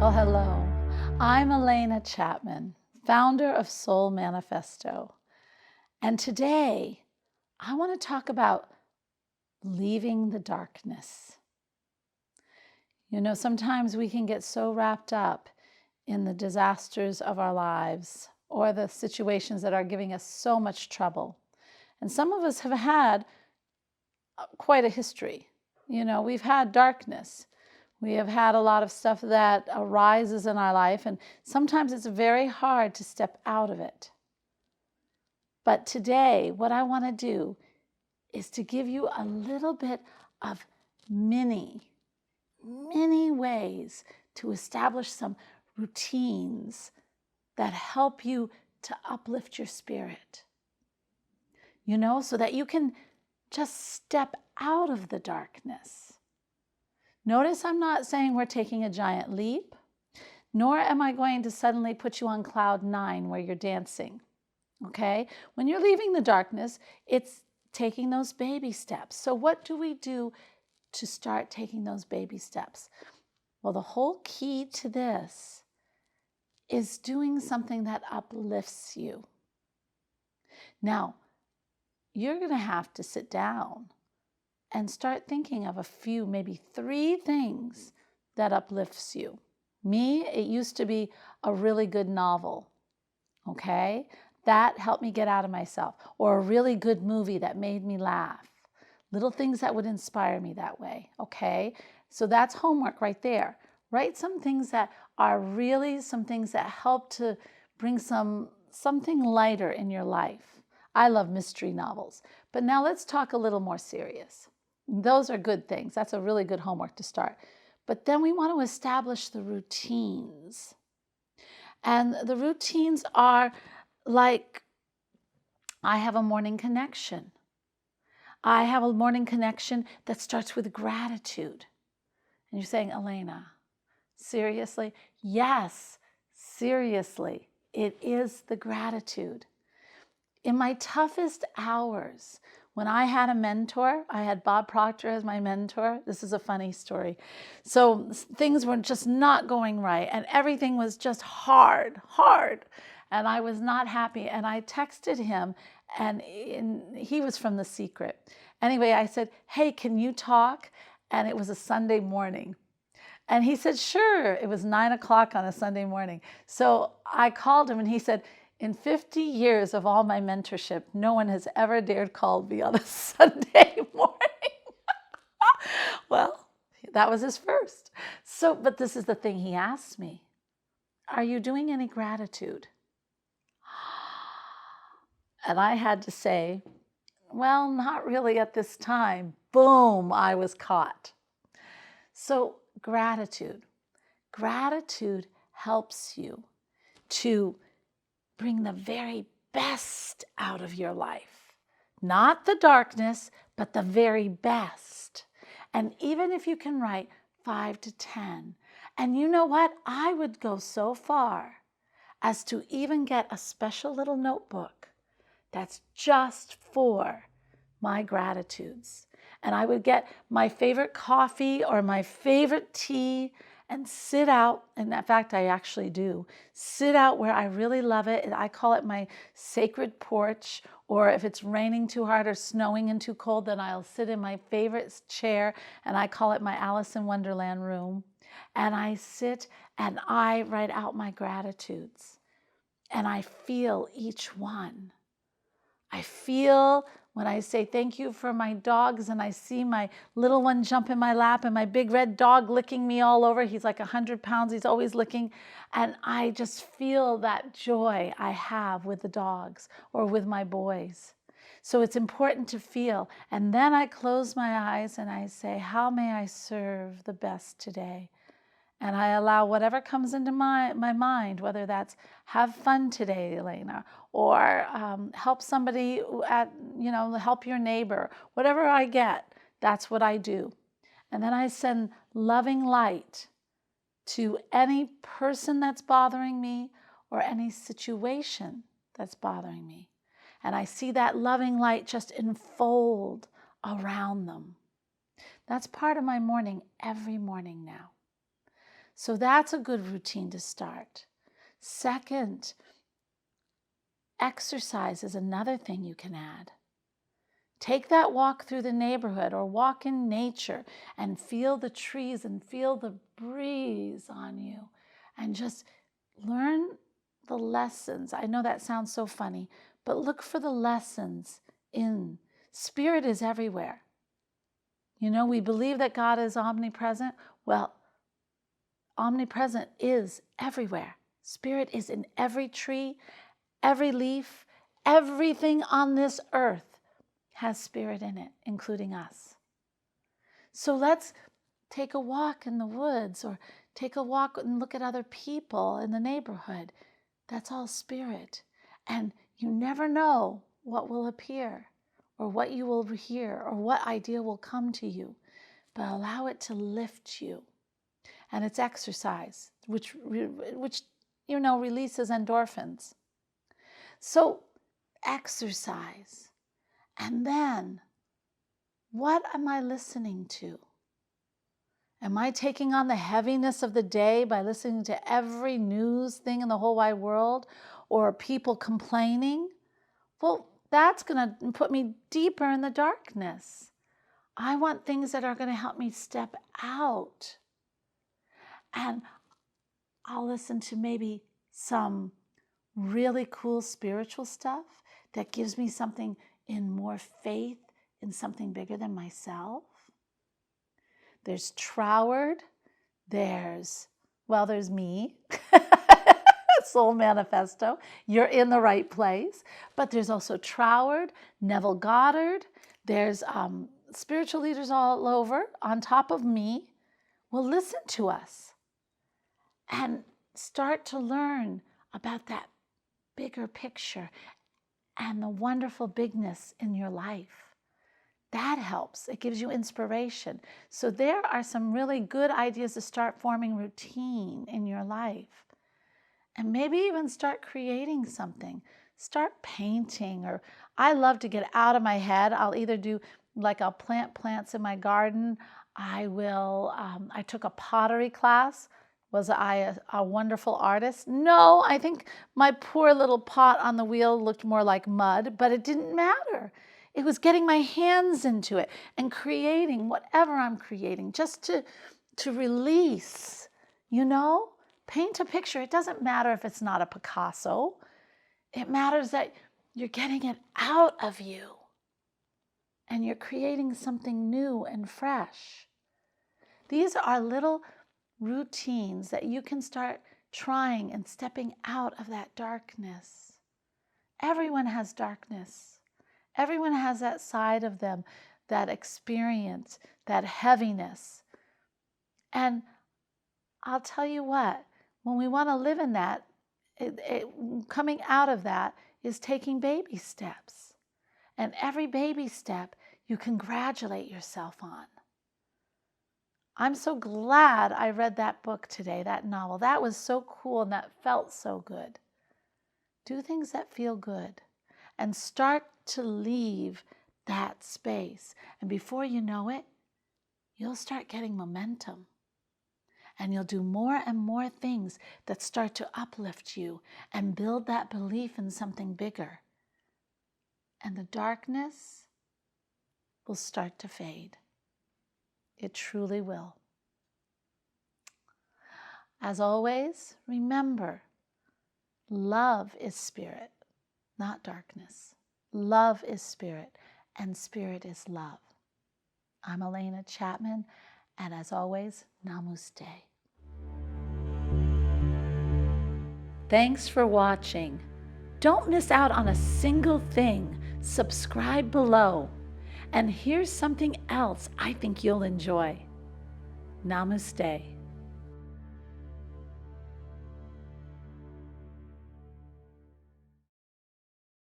Well, hello. I'm Alena Chapman, founder of Soul Manifesto. And today, I want to talk about leaving the darkness. You know, sometimes we can get so wrapped up in the disasters of our lives or the situations that are giving us so much trouble. And some of us have had quite a history. You know, we've had darkness. We have had a lot of stuff that arises in our life, and sometimes it's very hard to step out of it. But today, what I want to do is to give you a little bit of many ways to establish some routines that help you to uplift your spirit. You know, so that you can just step out of the darkness. Notice I'm not saying we're taking a giant leap, nor am I going to suddenly put you on cloud 9 where you're dancing, okay? When you're leaving the darkness, it's taking those baby steps. So what do we do to start taking those baby steps? Well, the whole key to this is doing something that uplifts you. Now, you're going to have to sit down and start thinking of a few, maybe 3 things that uplifts you. Me, it used to be a really good novel, okay? That helped me get out of myself. Or a really good movie that made me laugh. Little things that would inspire me that way, okay? So that's homework right there. Write some things that are really some things that help to bring something lighter in your life. I love mystery novels. But now let's talk a little more serious. Those are good things. That's a really good homework to start. But then we want to establish the routines. And the routines are like, I have a morning connection. I have a morning connection that starts with gratitude. And you're saying, Alena, seriously? Yes, seriously. It is the gratitude. In my toughest hours, when I had a mentor, I had Bob Proctor as my mentor. This is a funny story. So things were just not going right, and everything was just hard. And I was not happy. And I texted him, and he was from The Secret. Anyway, I said, hey, can you talk? And it was a Sunday morning. And he said, sure. It was 9 o'clock on a Sunday morning. So I called him, and he said, in 50 years of all my mentorship, no one has ever dared call me on a Sunday morning. Well, that was his first. So, but this is the thing he asked me. Are you doing any gratitude? And I had to say, well, not really at this time. Boom, I was caught. So gratitude. Gratitude helps you to bring the very best out of your life. Not the darkness, but the very best. And even if you can write 5 to 10, and you know what? I would go so far as to even get a special little notebook that's just for my gratitudes. And I would get my favorite coffee or my favorite tea and sit out, and in fact, I actually do, sit out where I really love it. I call it my sacred porch, or if it's raining too hard or snowing and too cold, then I'll sit in my favorite chair, and I call it my Alice in Wonderland room. And I sit and I write out my gratitudes, and I feel each one. I feel when I say thank you for my dogs, and I see my little one jump in my lap and my big red dog licking me all over. He's like 100 pounds. He's always licking. And I just feel that joy I have with the dogs or with my boys. So it's important to feel. And then I close my eyes and I say, how may I serve the best today? And I allow whatever comes into my mind, whether that's have fun today, Alena, or help somebody help your neighbor. Whatever I get, that's what I do. And then I send loving light to any person that's bothering me or any situation that's bothering me. And I see that loving light just enfold around them. That's part of my morning every morning now. So that's a good routine to start. Second, exercise is another thing you can add. Take that walk through the neighborhood or walk in nature and feel the trees and feel the breeze on you and just learn the lessons. I know that sounds so funny, but look for the lessons in. Spirit is everywhere. You know, we believe that God is omnipresent. Well, omnipresent is everywhere. Spirit is in every tree, every leaf, everything on this earth has spirit in it, including us. So let's take a walk in the woods or take a walk and look at other people in the neighborhood. That's all spirit. And you never know what will appear or what you will hear or what idea will come to you, but allow it to lift you. And it's exercise, which releases endorphins. So exercise. And then, what am I listening to? Am I taking on the heaviness of the day by listening to every news thing in the whole wide world or people complaining? Well, that's going to put me deeper in the darkness. I want things that are going to help me step out. And I'll listen to maybe some really cool spiritual stuff that gives me something in more faith in something bigger than myself. There's Troward. There's me. Soul Manifesto. You're in the right place. But there's also Troward, Neville Goddard. There's spiritual leaders all over on top of me. Well, listen to us and start to learn about that bigger picture and the wonderful bigness in your life. That helps. It gives you inspiration. So there are some really good ideas to start forming routine in your life. And maybe even start creating something. Start painting. Or I love to get out of my head. I'll either do, I'll plant plants in my garden. I took a pottery class. Was I a wonderful artist? No, I think my poor little pot on the wheel looked more like mud, but it didn't matter. It was getting my hands into it and creating whatever I'm creating just to release, Paint a picture. It doesn't matter if it's not a Picasso. It matters that you're getting it out of you and you're creating something new and fresh. These are little routines that you can start trying and stepping out of that darkness. Everyone has darkness. Everyone has that side of them, that experience, that heaviness. And I'll tell you what, when we want to live in that, coming out of that is taking baby steps. And every baby step you congratulate yourself on. I'm so glad I read that book today, that novel. That was so cool and that felt so good. Do things that feel good and start to leave that space. And before you know it, you'll start getting momentum. And you'll do more and more things that start to uplift you and build that belief in something bigger. And the darkness will start to fade. It truly will. As always, remember, love is spirit, not darkness. Love is spirit, and spirit is love. I'm Alena Chapman, and as always, Namaste. Thanks for watching. Don't miss out on a single thing. Subscribe below. And here's something else I think you'll enjoy. Namaste.